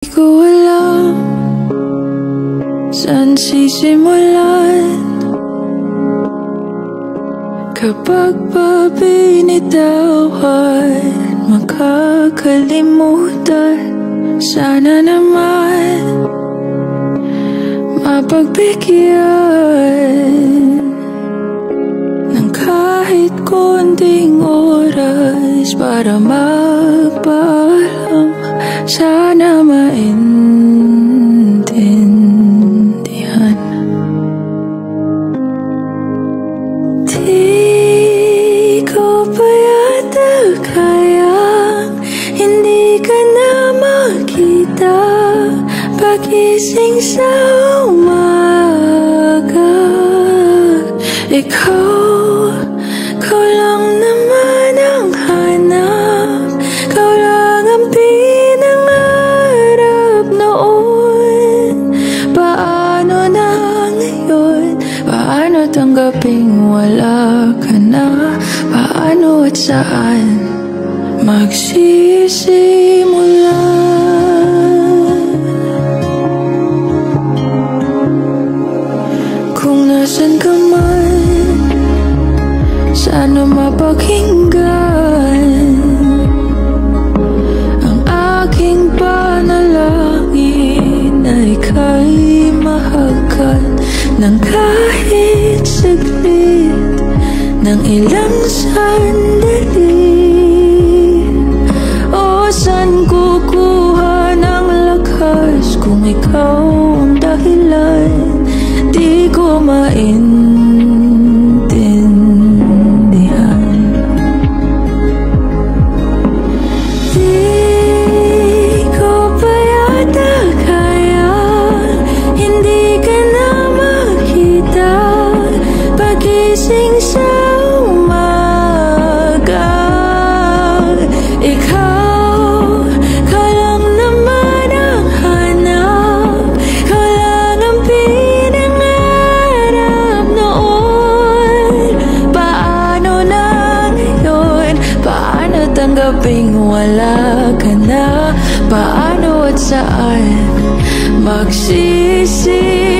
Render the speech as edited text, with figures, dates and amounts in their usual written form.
Di ko alam saan sisimulan kapag pa binitawan, makakalimutan. Sana naman mapagbigyan ng kahit konting oras para magpaalam. Sana maintindihan. Di ko pa yata kayang hindi ka na makita pagising sa umaga. Ikaw lang naman ang hanap, ikaw lang ang pinangarap noon. Paano na ngayon? Paano tanggaping wala ka na? Paano at saan magsisimula? Kung nasan ka man, sana mapakinggan ang aking panalangin na ika'y mahagkan ng kahit saglit, ng ilang sandali. O saan kukuha ng lakas kung ikaw ang dahilan? Di ko maintindihan. Di ko pa yata kaya hindi ka na makita pagising sa umaga. Ikaw lang naman ang hanap, ikaw lang ang pinangarap noon. Paano na ngayon? Paano tanggaping wala ka na? Paano at saan magsisimula?